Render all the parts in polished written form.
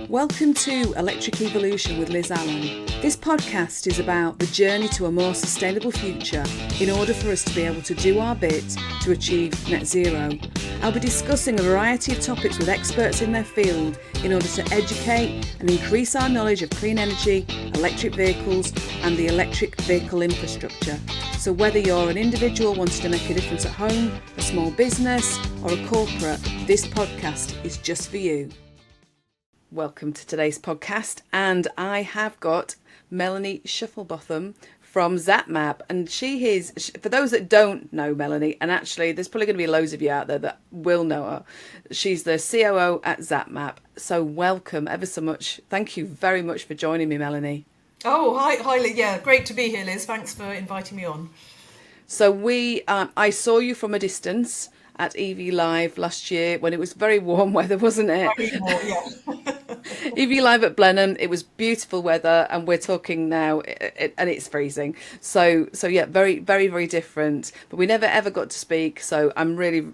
Welcome to Electric Evolution with Liz Allan. This podcast is about the journey to a more sustainable future in order for us to be able to do our bit to achieve net zero. I'll be discussing a variety of topics with experts in their field in order to educate and increase our knowledge of clean energy, electric vehicles and the electric vehicle infrastructure. So whether you're an individual wanting to make a difference at home, a small business or a corporate, this podcast is just for you. Welcome to today's podcast, and I have got Melanie Shufflebotham from Zapmap, and she is, for those that don't know Melanie, and actually there's probably going to be loads of you out there that will know her, she's the COO at Zapmap. So welcome ever so much. Thank you very much for joining me, Melanie. Oh, hi, Liz. Yeah, great to be here, Liz. Thanks for inviting me on. So I saw you from a distance at EV Live last year when it was very warm weather, wasn't it? Very warm, yeah. EV Live at Blenheim, it was beautiful weather, and we're talking now, and it's freezing. So yeah, very, very, very different. But we never ever got to speak, so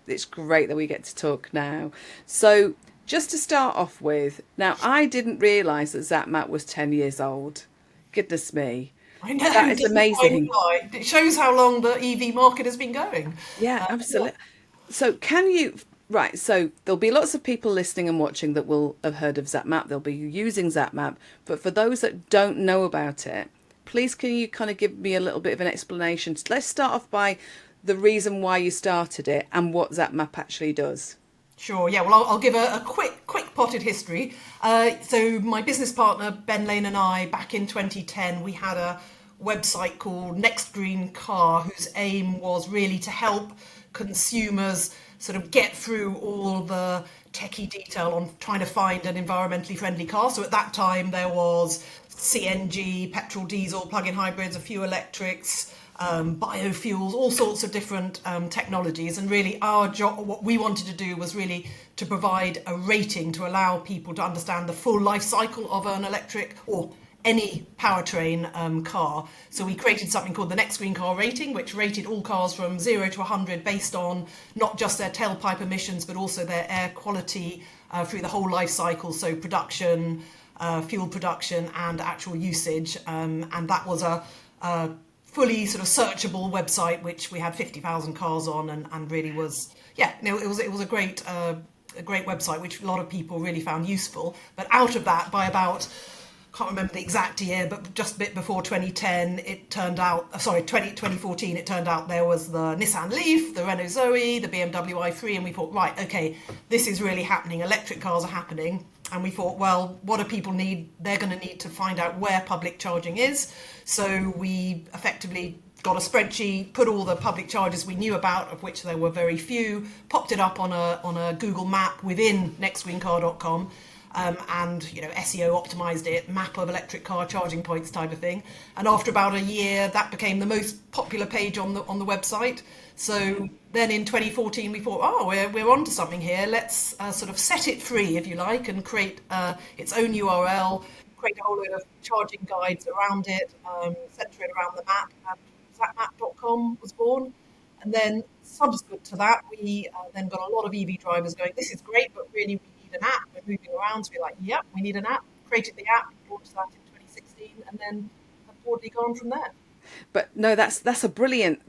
it's great that we get to talk now. So just to start off with, now I didn't realise that Zapmap was 10 years old. Goodness me. I know. That is amazing. It shows how long the EV market has been going. Yeah, absolutely. So so there'll be lots of people listening and watching that will have heard of Zapmap. They'll be using Zapmap. But for those that don't know about it, please can you kind of give me a little bit of an explanation? Let's start off by the reason why you started it and what Zapmap actually does. Sure, yeah. Well, I'll give a quick potted history. So my business partner, Ben Lane, and I, back in 2010, we had a website called Next Green Car, whose aim was really to help consumers sort of get through all the techie detail on trying to find an environmentally friendly car. So at that time there was CNG, petrol, diesel, plug-in hybrids, a few electrics, biofuels, all sorts of different technologies. And really our job, what we wanted to do was really to provide a rating to allow people to understand the full life cycle of an electric or any powertrain car. So we created something called the Next Green Car Rating, which rated all cars from 0 to 100 based on not just their tailpipe emissions, but also their air quality through the whole life cycle. So production, fuel production and actual usage. And that was a fully sort of searchable website, which we had 50,000 cars on and really was, it was a great website, which a lot of people really found useful. But out of that, by about, can't remember the exact year, but just a bit before 2010, it turned out, 2014, it turned out there was the Nissan Leaf, the Renault Zoe, the BMW i3, and we thought, right, okay, this is really happening. Electric cars are happening. And we thought, well, what do people need? They're going to need to find out where public charging is. So we effectively got a spreadsheet, put all the public chargers we knew about, of which there were very few, popped it up on a Google map within nextgreencar.com. And SEO optimized it, map of electric car charging points type of thing. And after about a year, that became the most popular page on the website. So then in 2014, we thought, we're onto something here. Let's sort of set it free, if you like, and create its own URL, create a whole load of charging guides around it, center it around the map. And Zapmap.com was born. And then subsequent to that, we then got a lot of EV drivers going, this is great, but really we need an app. We're moving around, so we're like, yep, we need an app. Created the app, launched that in 2016, and then have broadly gone from there. But no, that's a brilliant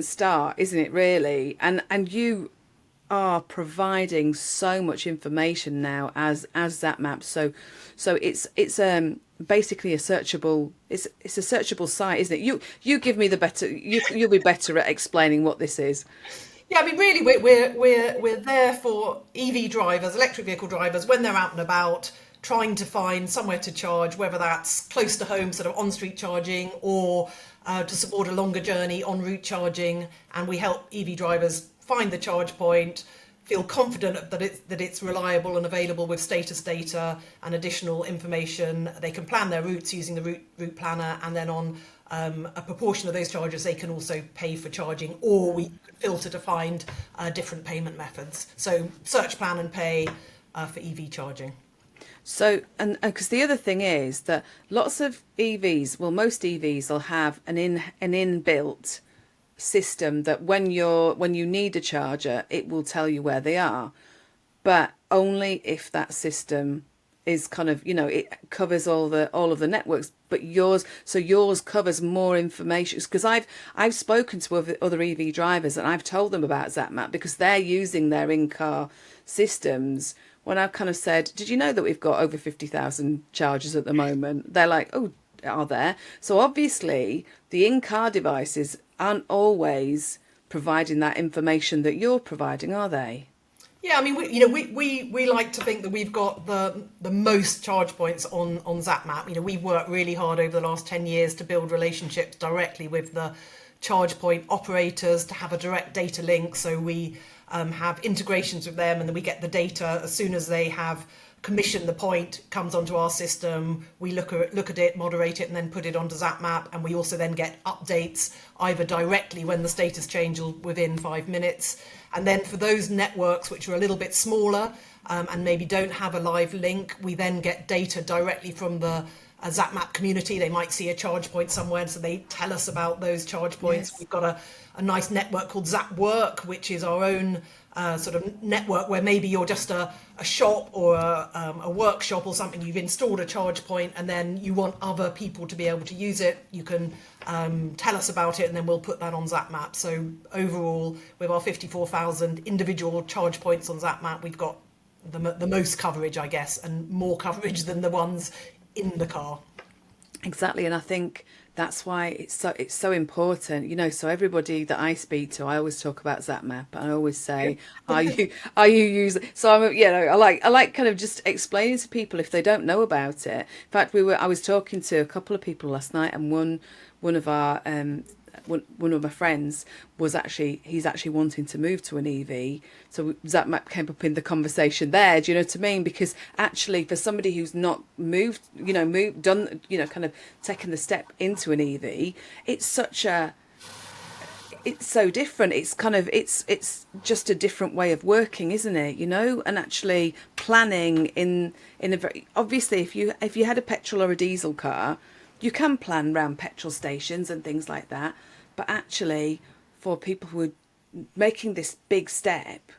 start, isn't it, really? And you are providing so much information now as Zapmap. So it's basically a searchable it's a searchable site, isn't it? You give me the better you'll be better at explaining what this is. Yeah, I mean, really, we're there for EV drivers, electric vehicle drivers, when they're out and about, trying to find somewhere to charge, whether that's close to home, sort of on-street charging, or to support a longer journey, en route charging. And we help EV drivers find the charge point, feel confident that it's reliable and available with status data and additional information. They can plan their routes using the route planner, and then on a proportion of those charges they can also pay for charging, or we could filter to find different payment methods. So search, plan and pay for EV charging. So, and because the other thing is that lots of EVs, well, most EVs will have an inbuilt system that when you need a charger, it will tell you where they are, but only if that system is kind of, it covers all of the networks, but yours covers more information. Because I've spoken to other EV drivers, and I've told them about Zapmap because they're using their in-car systems. When I've kind of said, did you know that we've got over 50,000 chargers at the moment? They're like, oh, are there? So obviously the in-car devices aren't always providing that information that you're providing, are they? Yeah, I mean, we like to think that we've got the most charge points on Zapmap. We've worked really hard over the last 10 years to build relationships directly with the charge point operators to have a direct data link. So we have integrations with them, and then we get the data as soon as they have commissioned the point, comes onto our system. We look at it, moderate it, and then put it onto Zapmap. And we also then get updates either directly when the status change within 5 minutes. And then for those networks which are a little bit smaller and maybe don't have a live link, we then get data directly from the Zapmap community. They might see a charge point somewhere, so they tell us about those charge points. Yes. We've got a nice network called Zapwork, which is our own sort of network where maybe you're just a shop or a workshop or something. You've installed a charge point and then you want other people to be able to use it. You can tell us about it, and then we'll put that on Zapmap. So overall, with our 54,000 individual charge points on Zapmap, we've got the most coverage, I guess, and more coverage than the ones in the car. Exactly, and I think that's why it's so important. So everybody that I speak to, I always talk about Zapmap, and I always say, are you using? So I like kind of just explaining to people if they don't know about it. In fact, I was talking to a couple of people last night, and one of my friends he's actually wanting to move to an EV. So Zapmap came up in the conversation there. Do you know what I mean? Because actually, for somebody who's not moved, done, kind of taken the step into an EV, it's so different. It's kind of it's just a different way of working, isn't it? And actually planning in a very obviously if you had a petrol or a diesel car, you can plan around petrol stations and things like that. But actually, for people who are making this big step,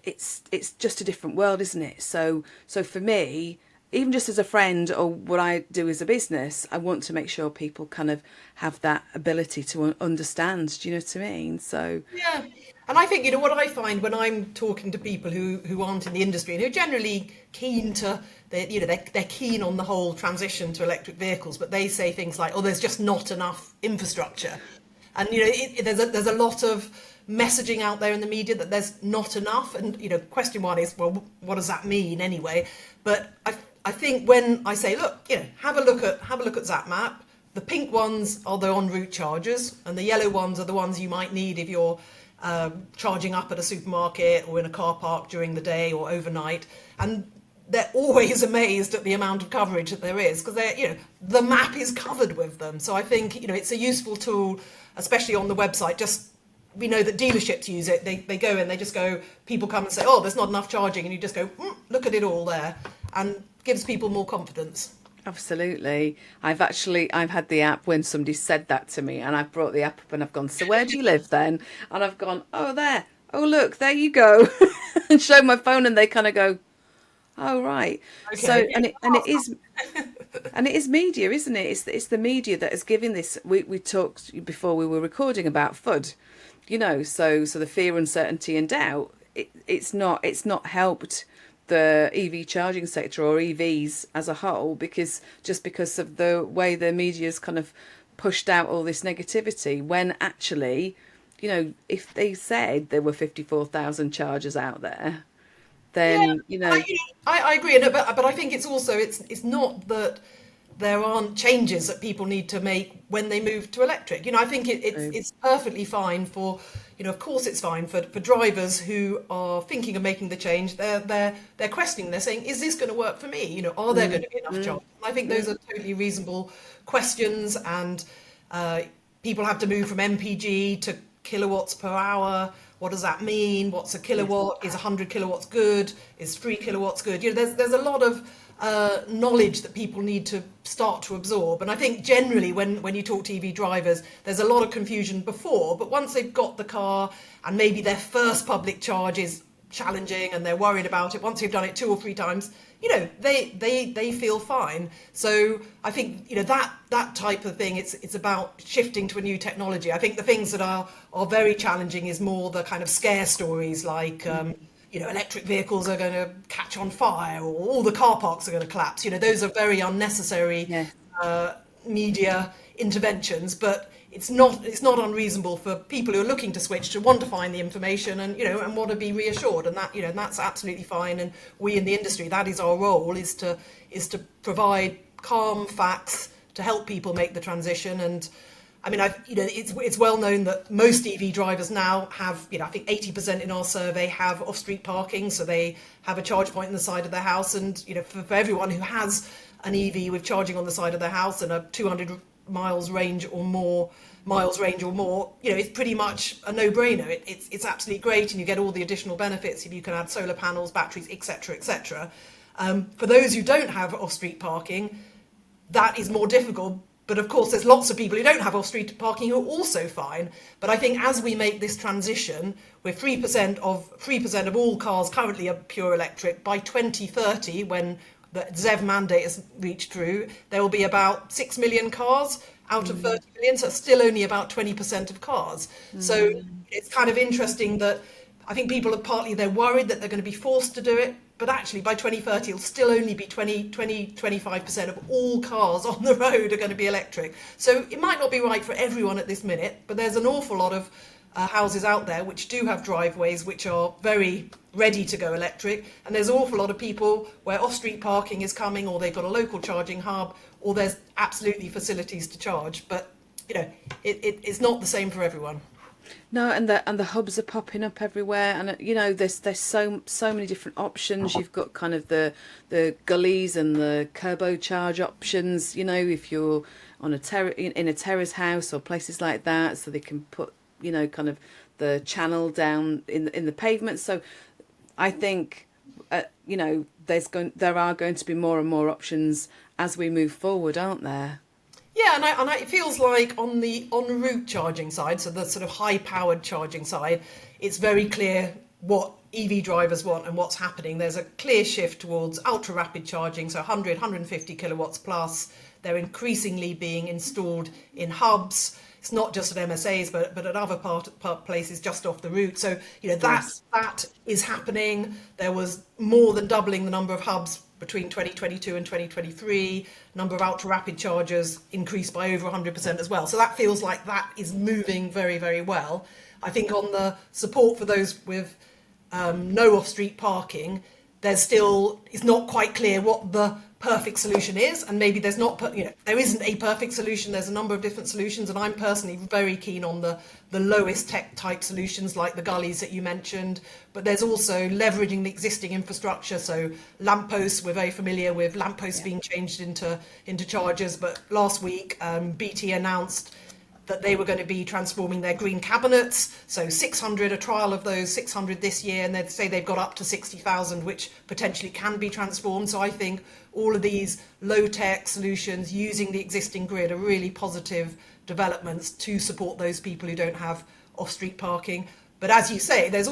it's just a different world, isn't it? So for me, even just as a friend or what I do as a business, I want to make sure people kind of have that ability to understand. Do you know what I mean? So yeah. And I think, what I find when I'm talking to people who aren't in the industry and who are generally keen to, they're keen on the whole transition to electric vehicles, but they say things like, oh, there's just not enough infrastructure. And, there's a lot of messaging out there in the media that there's not enough. And, question one is, well, what does that mean anyway? But I think when I say, look, have a look at Zapmap, the pink ones are the en route chargers, and the yellow ones are the ones you might need if you're charging up at a supermarket or in a car park during the day or overnight. And they're always amazed at the amount of coverage that there is, because the map is covered with them. So I think it's a useful tool, especially on the website. Just we know that dealerships use it. They go and they just go, people come and say, oh, there's not enough charging, and you just go, look at it all there, and gives people more confidence. Absolutely. I've had the app when somebody said that to me, and I've brought the app up and I've gone, so where do you live then? And I've gone, oh, there. Oh, look, there you go. And show my phone, and they kind of go, oh, right. Okay. So, and it is media, isn't it? It's the media that is giving this. We talked before we were recording about FUD, so the fear, uncertainty and doubt, it's not helped the EV charging sector or EVs as a whole, because of the way the media's kind of pushed out all this negativity, when actually, if they said there were 54,000 chargers out there, then I agree, but I think it's also it's not that there aren't changes that people need to make when they move to electric. I think it's perfectly fine for, of course it's fine for drivers who are thinking of making the change. They're questioning. They're saying, is this going to work for me? Are there going to be enough charge? I think those are totally reasonable questions, and people have to move from MPG to kilowatts per hour. What does that mean? What's a kilowatt? Is 100 kilowatts good? Is 3 kilowatts good? There's a lot of knowledge that people need to start to absorb. And I think generally when you talk to EV drivers, there's a lot of confusion before, but once they've got the car and maybe their first public charge is challenging and they're worried about it, once you've done it 2 or 3 times, you know, they feel fine. So I think, you know, that type of thing, it's about shifting to a new technology. I think the things that are very challenging is more the kind of scare stories like, you know, electric vehicles are going to catch on fire or all the car parks are going to collapse. You know, those are very unnecessary media interventions, but it's not unreasonable for people who are looking to switch to want to find the information and, you know, and want to be reassured, and that, you know, and that's absolutely fine. And we in the industry, that is our role, is to provide calm facts to help people make the transition. And I mean, you know, it's well known that most EV drivers now have, you know, I think 80% in our survey have off-street parking, so they have a charge point on the side of their house. And, you know, for everyone who has an EV with charging on the side of their house and a 200 miles range or more, you know, it's pretty much a no-brainer. It's absolutely great, and you get all the additional benefits if you can add solar panels, batteries, etc., etc. For those who don't have off-street parking, that is more difficult. But of course, there's lots of people who don't have off-street parking who are also fine. But I think as we make this transition, where 3% of all cars currently are pure electric, by 2030, when the ZEV mandate is reached through, there will be about 6 million cars out of 30 million, so it's still only about 20% of cars. So it's kind of interesting that I think people are partly, they're worried that they're going to be forced to do it, but actually by 2030 it'll still only be 25% of all cars on the road are going to be electric. So it might not be right for everyone at this minute, but there's an awful lot of houses out there which do have driveways which are very ready to go electric, and there's an awful lot of people where off-street parking is coming, or they've got a local charging hub, or there's absolutely facilities to charge. But you know, it's not the same for everyone. No, and the hubs are popping up everywhere, and you know, there's so many different options. You've got kind of the gullies and the turbocharge options. You know, if you're on in a terrace house or places like that, so they can put, you know, kind of the channel down in the pavement. So I think you know, there are going to be more and more options as we move forward, aren't there? Yeah, and it feels like on the en route charging side, so the sort of high powered charging side, it's very clear what EV drivers want and what's happening. There's a clear shift towards ultra rapid charging, so 150 kilowatts plus. They're increasingly being installed in hubs. It's not just at MSAs, but at other places just off the route. So, you know, that is happening. There was more than doubling the number of hubs between 2022 and 2023. Number of ultra rapid chargers increased by over 100% as well. So that feels like that is moving very, very well. I think on the support for those with no off-street parking, it's not quite clear what the perfect solution is, and maybe there isn't a perfect solution. There's a number of different solutions, and I'm personally very keen on the lowest tech type solutions like the gullies that you mentioned, but there's also leveraging the existing infrastructure. So lampposts, we're very familiar with lampposts being changed into chargers, but last week BT announced that they were going to be transforming their green cabinets. So 600, a trial of those, 600 this year, and they'd say they've got up to 60,000, which potentially can be transformed. So I think all of these low-tech solutions using the existing grid are really positive developments to support those people who don't have off-street parking. But as you say, there's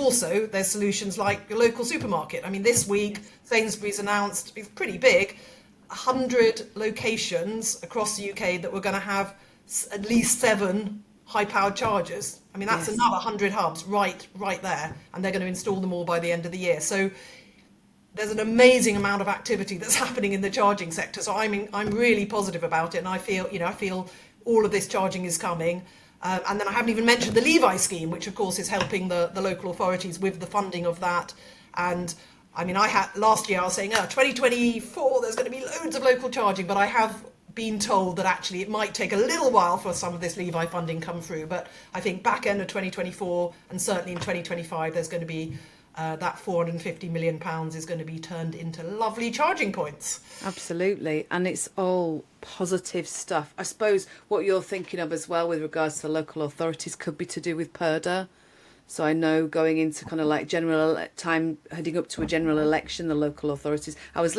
solutions like your local supermarket. I mean, this week, Sainsbury's announced, it's pretty big, 100 locations across the UK that we're going to have at least 7 high-powered chargers. I mean, that's another 100 hubs right there, and they're going to install them all by the end of the year. So there's an amazing amount of activity that's happening in the charging sector. So I'm really positive about it, and I feel all of this charging is coming. And then I haven't even mentioned the Levi scheme, which of course is helping the local authorities with the funding of that. And I mean, last year I was saying, 2024 there's going to be loads of local charging, but I have been told that actually it might take a little while for some of this Levi funding come through. But I think back end of 2024 and certainly in 2025 there's going to be that £450 million is going to be turned into lovely charging points. Absolutely, and it's all positive stuff. I suppose what you're thinking of as well with regards to local authorities could be to do with PERDA. So I know going into kind of like time heading up to a general election, the local authorities. I was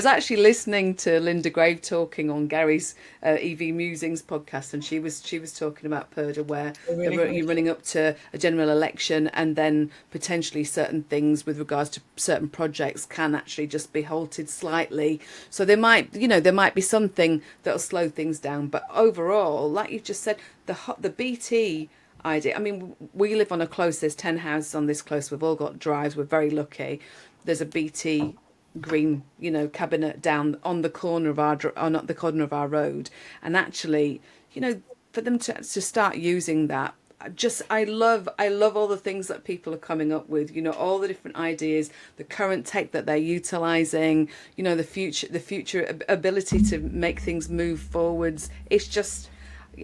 actually listening to Linda Grave talking on Gary's EV Musings podcast, and she was talking about Purda, where you're running up to a general election, and then potentially certain things with regards to certain projects can actually just be halted slightly. So there might be something that'll slow things down, but overall, like you've just said, the BT idea. I mean, we live on a close. There's 10 houses on this close. We've all got drives. We're very lucky. There's a BT green, cabinet down on the corner of not the corner of our road. And actually, for them to start using that, I love all the things that people are coming up with. All the different ideas, the current tech that they're utilizing. The future ability to make things move forwards. It's just,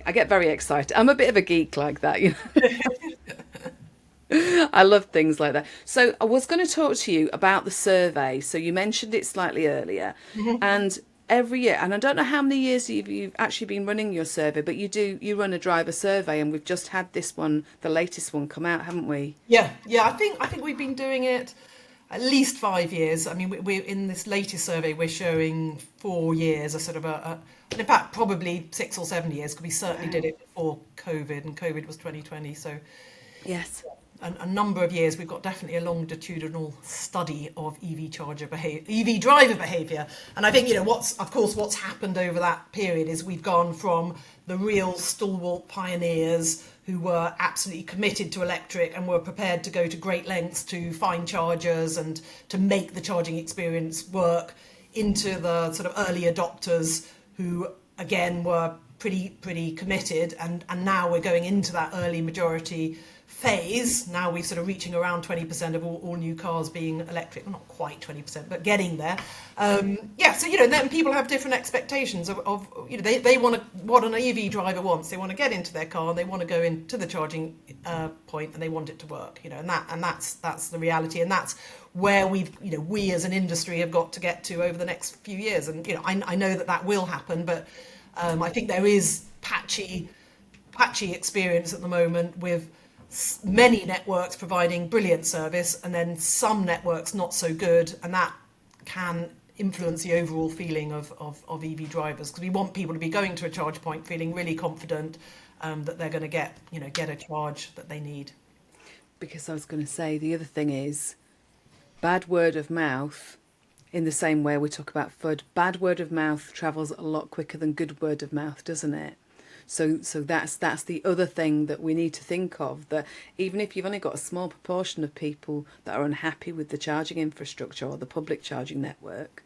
I get very excited. I'm a bit of a geek like that, I love things like that. So I was going to talk to you about the survey. So you mentioned it slightly earlier. And every year, and I don't know how many years you've actually been running your survey, but you run a driver survey, and we've just had this one, the latest one, come out, haven't we? Yeah. I think we've been doing it at least 5 years. I mean, we're in this latest survey, we're showing 4 years, a sort of and in fact, probably 6 or 7 years, because we certainly did it before COVID, and COVID was 2020. So yes, a number of years. We've got definitely a longitudinal study of EV driver behaviour. And I think, what's happened over that period is we've gone from the real stalwart pioneers who were absolutely committed to electric and were prepared to go to great lengths to find chargers and to make the charging experience work, into the sort of early adopters who, again, were pretty committed. And now we're going into that early majority phase. Now we're sort of reaching around 20% of all new cars being electric. Well, not quite 20%, but getting there. So then people have different expectations of they want what an EV driver wants. They want to get into their car and they want to go into the charging point and they want it to work. And that's the reality, and that's where we as an industry have got to get to over the next few years. And I know that will happen, but I think there is patchy experience at the moment with many networks providing brilliant service and then some networks not so good, and that can influence the overall feeling of EV drivers, because we want people to be going to a charge point feeling really confident that they're going to get a charge that they need. Because I was going to say, the other thing is bad word of mouth. In the same way we talk about FUD, bad word of mouth travels a lot quicker than good word of mouth, doesn't it? So that's the other thing that we need to think of, that even if you've only got a small proportion of people that are unhappy with the charging infrastructure or the public charging network,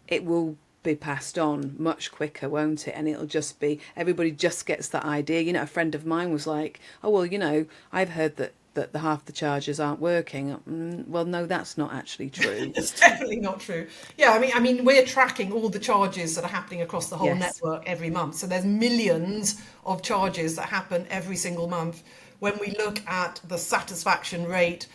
it will be passed on much quicker, won't it? And it'll just be, everybody just gets that idea. A friend of mine was like, oh, well, I've heard that the half the chargers aren't working. Well, no, that's not actually true. It's definitely not true. Yeah, I mean, we're tracking all the charges that are happening across the whole network every month. So there's millions of charges that happen every single month. When we look at the satisfaction rate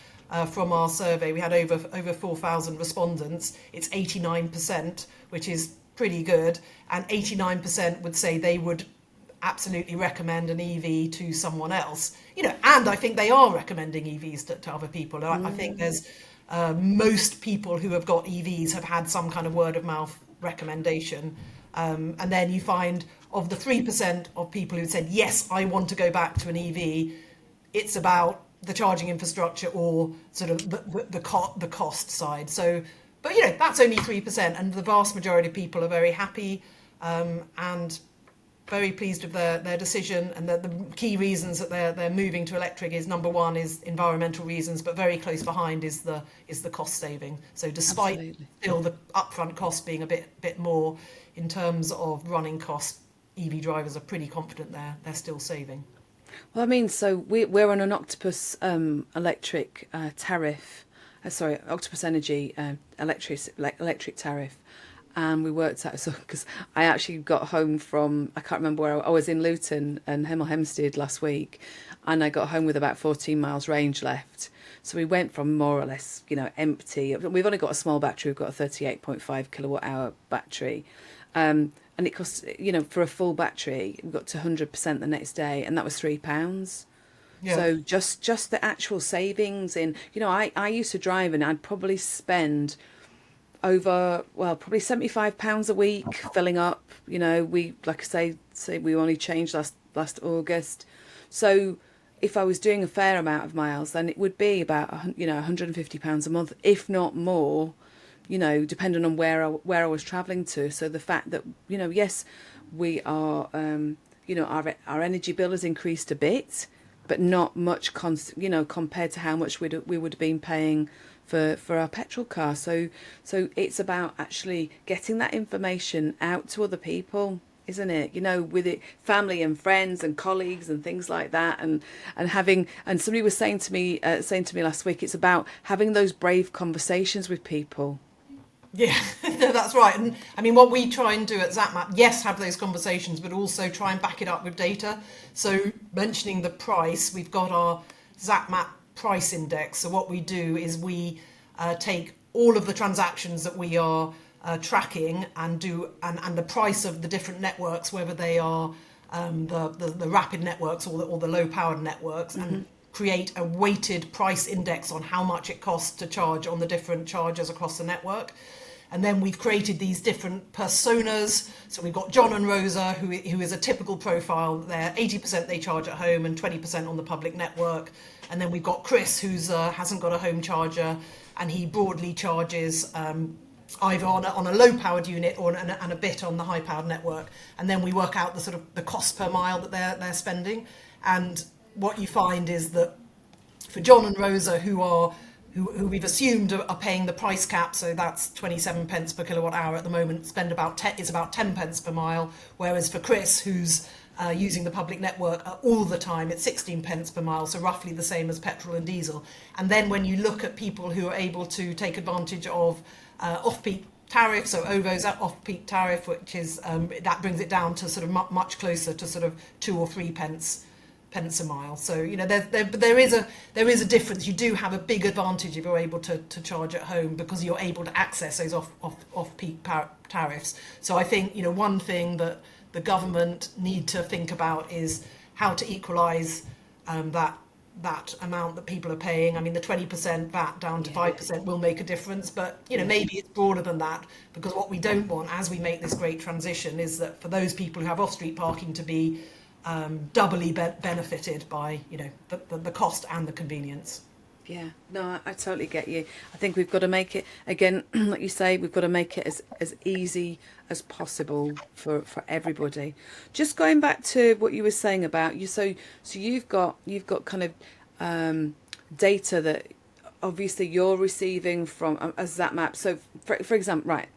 from our survey, we had over 4,000 respondents. It's 89%, which is pretty good. And 89% would say they would absolutely recommend an EV to someone else, and I think they are recommending EVs to other people. I think there's most people who have got EVs have had some kind of word of mouth recommendation, and then you find of the 3% of people who said yes, I want to go back to an EV, it's about the charging infrastructure or sort of the cost side. So, but that's only 3%, and the vast majority of people are very happy and very pleased with their decision. And the key reasons that they're moving to electric is, number one is environmental reasons, but very close behind is the cost saving. So despite still the upfront cost being a bit more in terms of running costs, EV drivers are pretty confident they're still saving. Well, I mean, so we're on an Octopus electric tariff. Octopus Energy electric tariff. And we worked out, because I actually got home from, I can't remember where I was, in Luton and Hemel Hempstead last week, and I got home with about 14 miles range left. So we went from more or less, empty. We've only got a small battery. We've got a 38.5 kilowatt hour battery. And it costs, for a full battery, we got to 100% the next day, and that was £3. Yeah. So just the actual savings in, I used to drive and I'd probably spend over, well, probably £75 a week filling up. We, like I say we only changed last August. So if I was doing a fair amount of miles, then it would be about £150 a month, if not more, depending on where I was travelling to. So the fact that, yes, we are, our energy bill has increased a bit, but not much, compared to how much we would have been paying for our petrol car. So it's about actually getting that information out to other people, isn't it? With it, family and friends and colleagues and things like that, and somebody was saying to me last week, it's about having those brave conversations with people. Yeah, no, that's right. And I mean, what we try and do at Zapmap, yes, have those conversations, but also try and back it up with data. So mentioning the price, we've got our Zapmap price index. So what we do is we take all of the transactions that we are tracking and the price of the different networks, whether they are the rapid networks or the low powered networks, and create a weighted price index on how much it costs to charge on the different chargers across the network. And then we've created these different personas. So we've got John and Rosa, who is a typical profile. They're 80% they charge at home and 20% on the public network. And then we've got Chris, who's hasn't got a home charger, and he broadly charges either on a low-powered unit and a bit on the high-powered network. And then we work out the sort of the cost per mile that they're spending. And what you find is that for John and Rosa, who we've assumed are paying the price cap, so that's 27 pence per kilowatt hour at the moment, spend about 10 pence per mile, whereas for Chris, who's using the public network all the time, it's 16 pence per mile, so roughly the same as petrol and diesel. And then when you look at people who are able to take advantage of off-peak tariff, so OVO's off-peak tariff, which is that brings it down to sort of much closer to sort of 2 or 3 pence a mile. So there is a difference. You do have a big advantage if you're able to charge at home, because you're able to access those off-peak tariffs. So I think one thing that the government need to think about is how to equalise that amount that people are paying. I mean, the 20% VAT down to 5% will make a difference, but maybe it's broader than that, because what we don't want as we make this great transition is that for those people who have off-street parking to be doubly benefited by the cost and the convenience. Yeah, no, I totally get you. I think we've got to make it, again, like you say, we've got to make it as easy as possible for everybody. Just going back to what you were saying about you, so you've got kind of data that obviously you're receiving from a Zapmap. So for example, right,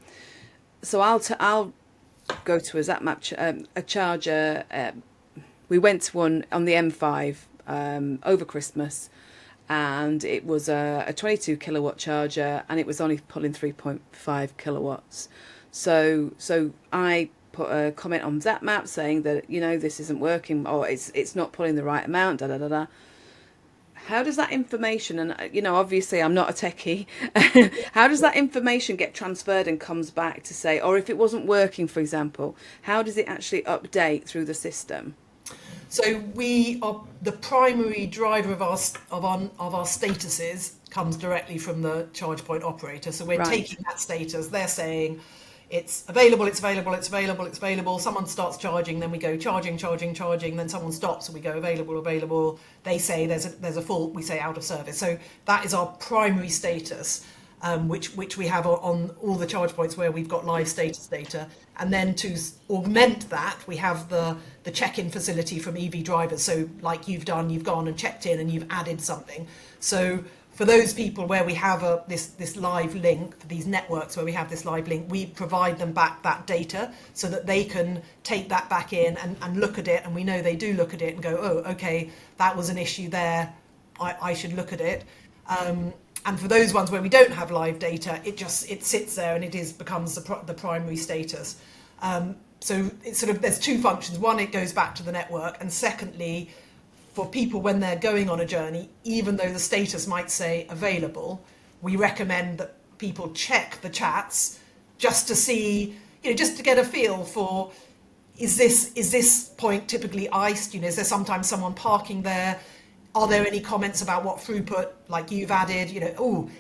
so I'll go to a Zapmap a charger. We went to one on the M5 over Christmas, and it was a 22 kilowatt charger, and it was only pulling 3.5 kilowatts. So I put a comment on Zapmap saying that this isn't working, or it's not pulling the right amount. How does that information, and obviously I'm not a techie, how does that information get transferred and comes back to say, or if it wasn't working, for example, how does it actually update through the system? So we are the primary driver of our statuses comes directly from the charge point operator. So we're taking that status. They're saying it's available, it's available, it's available, it's available. Someone starts charging, then we go charging. Then someone stops, and we go available. They say there's a fault. We say out of service. So that is our primary status. Which we have on all the charge points where we've got live status data. And then to augment that, we have the check-in facility from EV drivers. So like you've done, you've gone and checked in and you've added something. So for those people where we have this live link, for these networks where we have this live link, we provide them back that data so that they can take that back in and look at it. And we know they do look at it and go, oh, okay, that was an issue there. I should look at it. And for those ones where we don't have live data, it sits there and becomes the primary status. So it's sort of, there's two functions. One, it goes back to the network, and secondly, for people when they're going on a journey, even though the status might say available, we recommend that people check the chats just to see, just to get a feel for, is this point typically iced? Is there sometimes someone parking there? Are there any comments about what throughput, like you've added, am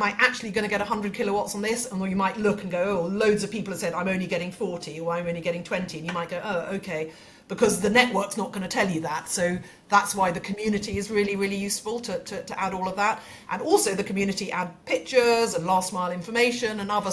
I actually going to get 100 kilowatts on this? And you might look and go, oh, loads of people have said, I'm only getting 40 or I'm only getting 20. And you might go, oh, okay, because the network's not going to tell you that. So that's why the community is really, really useful to add all of that. And also the community add pictures and last mile information and other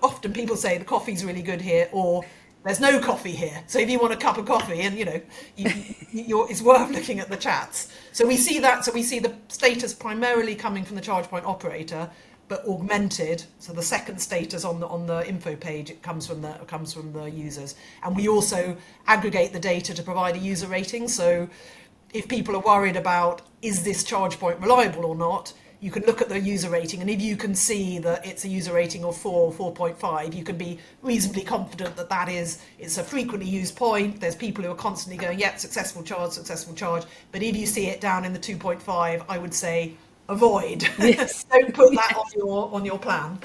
often people say the coffee's really good here, or there's no coffee here. So if you want a cup of coffee, and it's worth looking at the chats. So we see that. So we see the status primarily coming from the charge point operator, but augmented. So the second status on the info page, it comes from the users. And we also aggregate the data to provide a user rating. So if people are worried about, is this charge point reliable or not, you can look at the user rating, and if you can see that it's a user rating of 4 or 4.5, you can be reasonably confident that it's a frequently used point. There's people who are constantly going, yep, successful charge. But if you see it down in the 2.5, I would say avoid. Yes. Don't put that on your plan.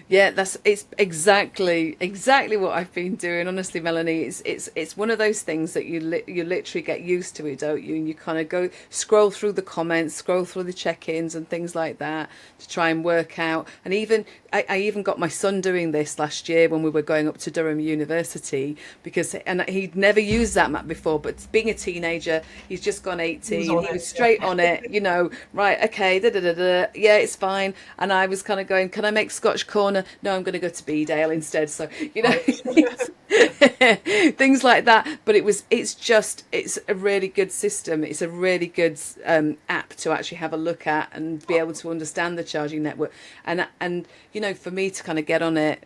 Yeah, it's exactly what I've been doing. Honestly, Melanie, it's one of those things that you literally get used to it, don't you? And you kind of scroll through the comments, scroll through the check-ins and things like that to try and work out. And I even got my son doing this last year when we were going up to Durham University, and he'd never used Zapmap before, but being a teenager, he's just gone 18. He was straight on it, right, okay, yeah, it's fine. And I was kind of going, can I make Scotch corner? No, I'm going to go to Bedale instead. So, things like that. But it's a really good system. It's a really good app to actually have a look at and be able to understand the charging network. And for me to kind of get on it,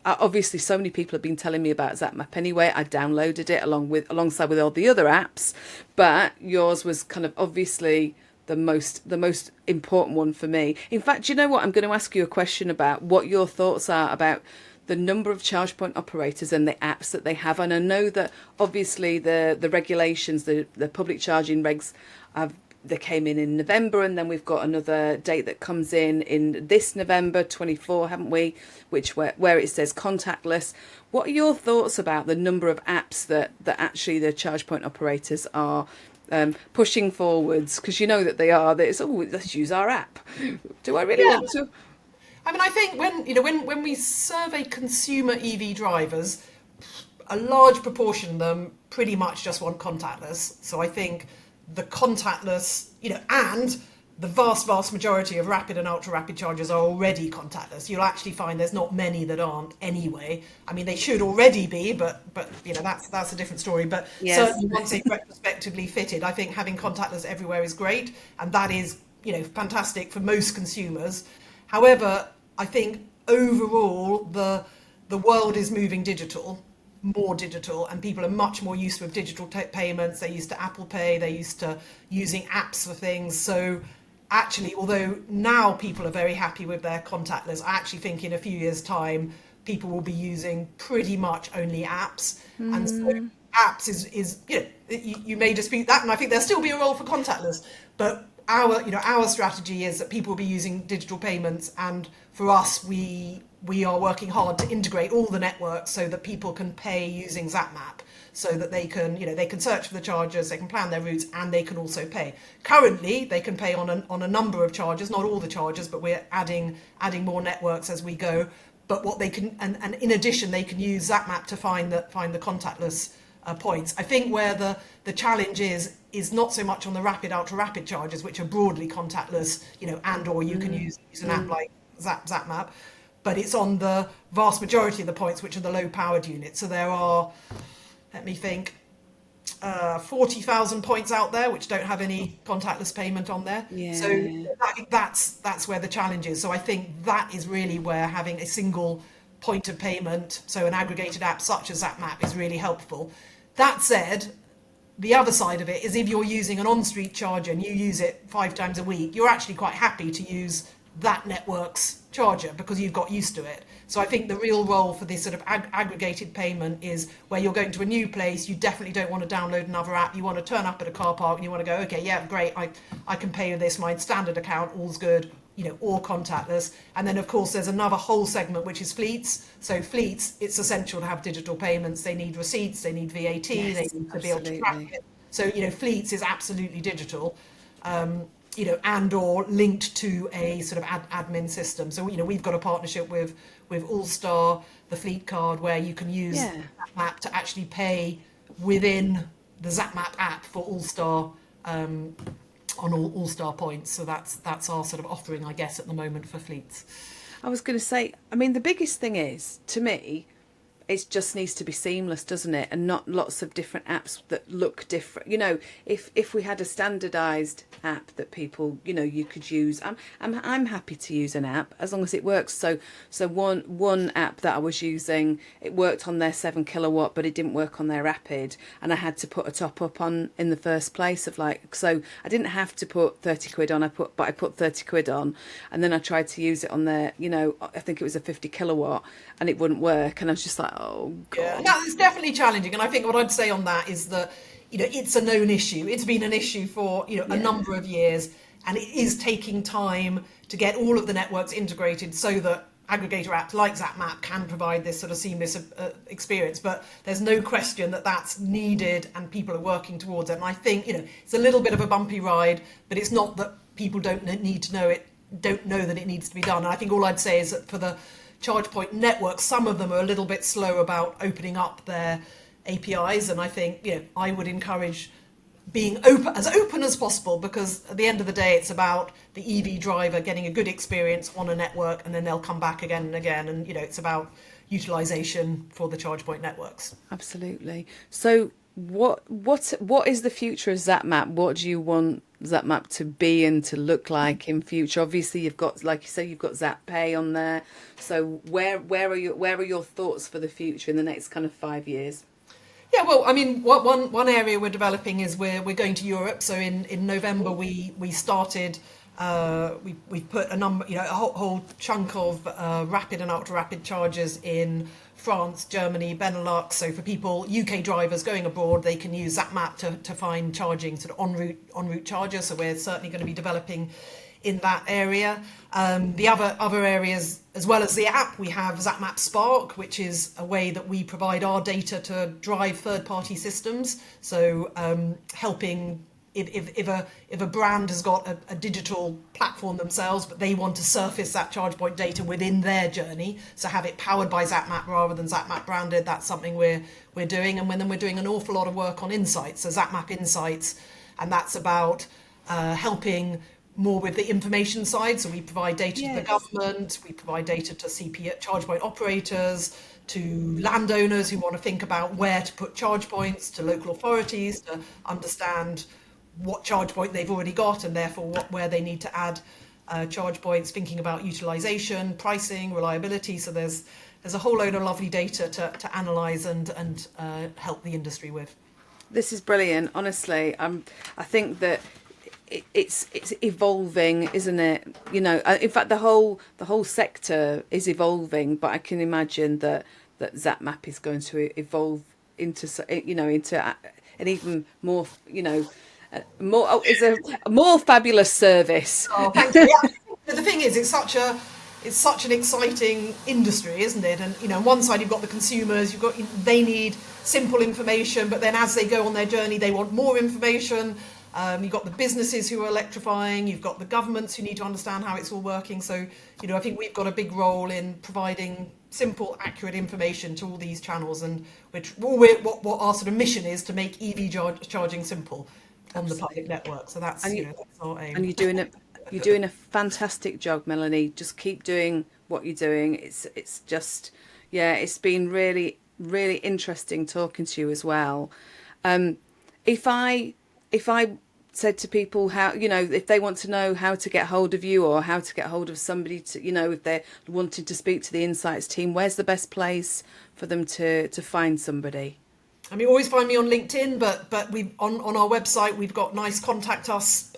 obviously so many people have been telling me about Zapmap anyway. I downloaded it alongside with all the other apps, but yours was kind of obviously the most important one for me. In fact, you know what? I'm going to ask you a question about what your thoughts are about the number of charge point operators and the apps that they have. And I know that obviously the regulations, the public charging regs, they came in November, and then we've got another date that comes in this November 24, haven't we? Where it says contactless. What are your thoughts about the number of apps that actually the charge point operators are pushing forwards? Because you know that they are. That it's, let's use our app. Do I really want to? I mean, I think when we survey consumer EV drivers, a large proportion of them pretty much just want contactless. So I think the contactless, and the vast majority of rapid and ultra rapid chargers are already contactless. You'll actually find there's not many that aren't anyway. I mean, they should already be, but that's a different story. But yes. Certainly once it's retrospectively fitted, I think having contactless everywhere is great, and that is fantastic for most consumers. However, I think overall the world is moving more digital, and people are much more used to digital payments. They're used to Apple Pay, they're used to using apps for things. So actually, although now people are very happy with their contactless, I actually think in a few years' time, people will be using pretty much only apps. And so apps is you may dispute that, and I think there'll still be a role for contactless, but our strategy is that people will be using digital payments, and for us, we are working hard to integrate all the networks so that people can pay using Zapmap, so that they can search for the chargers, they can plan their routes, and they can also pay. Currently, they can pay on a number of chargers, not all the chargers, but we're adding more networks as we go. But what they can, and in addition, they can use Zapmap to find the contactless points. I think where the challenge is not so much on the rapid, ultra rapid chargers, which are broadly contactless, or you can use an app like Zapmap, but it's on the vast majority of the points, which are the low powered units. So there are, let me think, 40,000 points out there which don't have any contactless payment on there. Yeah. So I think that's where the challenge is. So I think that is really where having a single point of payment, so an aggregated app such as Zapmap, is really helpful. That said, the other side of it is if you're using an on-street charger and you use it 5 times a week, you're actually quite happy to use that network's charger because you've got used to it. So I think the real role for this sort of aggregated payment is where you're going to a new place, you definitely don't want to download another app, you want to turn up at a car park and you want to go, okay, yeah, great, I can pay with this, my standard account, all's good, or contactless. And then of course there's another whole segment which is fleets. So fleets, it's essential to have digital payments. They need receipts, they need VAT, yes, they need to be able to track it. So, fleets is absolutely digital, and or linked to a sort of admin system. So, we've got a partnership with All-Star, the fleet card, where you can use Zapmap to actually pay within the Zapmap app for All-Star, on all-star points. So that's our sort of offering, I guess, at the moment for fleets. I was going to say, I mean, the biggest thing is, to me, it just needs to be seamless, doesn't it? And not lots of different apps that look different. If we had a standardized app that people, you could use, I'm happy to use an app as long as it works. So one app that I was using, it worked on their 7 kilowatt, but it didn't work on their rapid, and I had to put a top up on in the first place so I didn't have to put 30 quid on. I put 30 quid on, and then I tried to use it on their, I think it was a 50 kilowatt, and it wouldn't work, and I was just like, oh God. Yeah, no, it's definitely challenging. And I think what I'd say on that is that, it's a known issue. It's been an issue for, a number of years, and it is taking time to get all of the networks integrated so that aggregator apps like Zapmap can provide this sort of seamless experience. But there's no question that that's needed, and people are working towards it. And I think, it's a little bit of a bumpy ride, but it's not that people don't know that it needs to be done. And I think all I'd say is that for the charge point networks, some of them are a little bit slow about opening up their APIs, and I think I would encourage being open as possible, because at the end of the day it's about the EV driver getting a good experience on a network, and then they'll come back again and again, and it's about utilization for the charge point networks. Absolutely. So what is the future of Zapmap? What do you want Zapmap to be and to look like in future? Obviously, you've got, like you say, you've got Zap Pay on there. So where are your thoughts for the future in the next kind of 5 years? Yeah, well, I mean, one area we're developing is we're going to Europe. So in November we started. We've put a whole chunk of rapid and ultra rapid chargers in France, Germany, Benelux. So for people, UK drivers going abroad, they can use Zapmap to find charging sort of en route chargers. So we're certainly going to be developing in that area. The other areas, as well as the app, we have Zapmap Spark, which is a way that we provide our data to drive third-party systems. So helping if a brand has got a digital platform themselves, but they want to surface that charge point data within their journey, so have it powered by Zapmap rather than Zapmap branded, that's something we're doing. And then we're doing an awful lot of work on insights, so Zapmap Insights, and that's about helping more with the information side. So we provide data to the government, we provide data to CP charge point operators, to landowners who want to think about where to put charge points, to local authorities to understand what charge point they've already got, and therefore where they need to add charge points, thinking about utilization, pricing, reliability. So there's a whole load of lovely data to analyse and help the industry with. This is brilliant, honestly. I think that it's evolving, isn't it? In fact, the whole sector is evolving, but I can imagine that Zapmap is going to evolve into an even more, it's a more fabulous service. Oh, thank you. Yeah. The thing is, it's such an exciting industry, isn't it? And on one side you've got the consumers, they need simple information, but then as they go on their journey, they want more information. You've got the businesses who are electrifying, you've got the governments who need to understand how it's all working. So, I think we've got a big role in providing simple, accurate information to all these channels, and what our sort of mission is to make EV charging simple on the public network. So that's, that's our aim. And you're doing a fantastic job, Melanie. Just keep doing what you're doing. It's just, it's been really, really interesting talking to you as well. If I said to people how, if they want to know how to get hold of you or how to get hold of somebody to, if they're wanting to speak to the Insights team, where's the best place for them to find somebody? I mean, always find me on LinkedIn, but we on our website, we've got nice contact us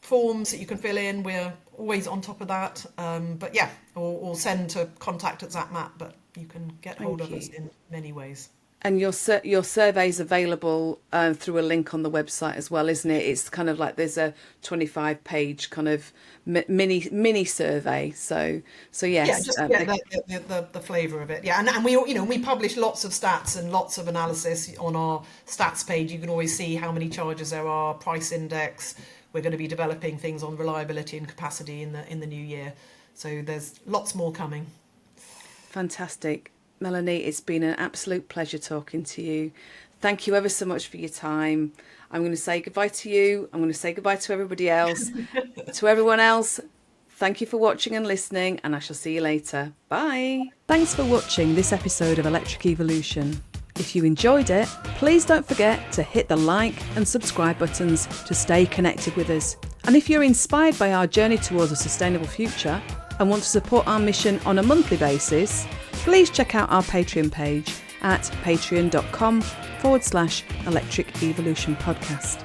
forms that you can fill in. We're always on top of that. But yeah, or send to contact@Zapmap, but you can get hold of us in many ways. And your survey's available through a link on the website as well, isn't it? It's kind of like there's a 25-page kind of mini survey. So yes. Yeah, just to get the flavour of it. Yeah, and we publish lots of stats and lots of analysis on our stats page. You can always see how many charges there are, price index. We're going to be developing things on reliability and capacity in the new year. So there's lots more coming. Fantastic. Melanie, it's been an absolute pleasure talking to you. Thank you ever so much for your time. I'm going to say goodbye to you. I'm going to say goodbye to everybody else. To everyone else, thank you for watching and listening, and I shall see you later. Bye. Thanks for watching this episode of Electric Evolution. If you enjoyed it, please don't forget to hit the like and subscribe buttons to stay connected with us. And if you're inspired by our journey towards a sustainable future and want to support our mission on a monthly basis, please check out our Patreon page at patreon.com/Electric Evolution Podcast.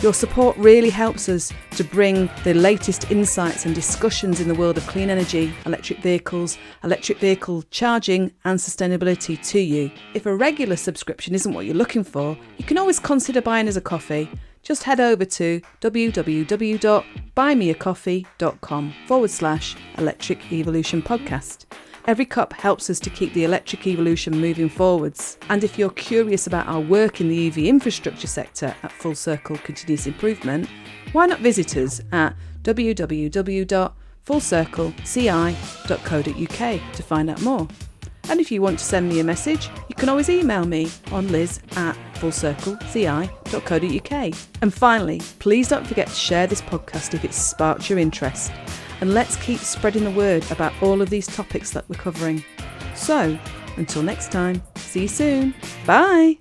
Your support really helps us to bring the latest insights and discussions in the world of clean energy, electric vehicles, electric vehicle charging and sustainability to you. If a regular subscription isn't what you're looking for, you can always consider buying us a coffee. Just head over to www.buymeacoffee.com/Electric Evolution Podcast. Every cup helps us to keep the electric evolution moving forwards. And if you're curious about our work in the EV infrastructure sector at Full Circle Continuous Improvement, why not visit us at www.fullcircleci.co.uk to find out more. And if you want to send me a message, you can always email me on liz@fullcircleci.co.uk. And finally, please don't forget to share this podcast if it sparked your interest. And let's keep spreading the word about all of these topics that we're covering. So, until next time, see you soon. Bye!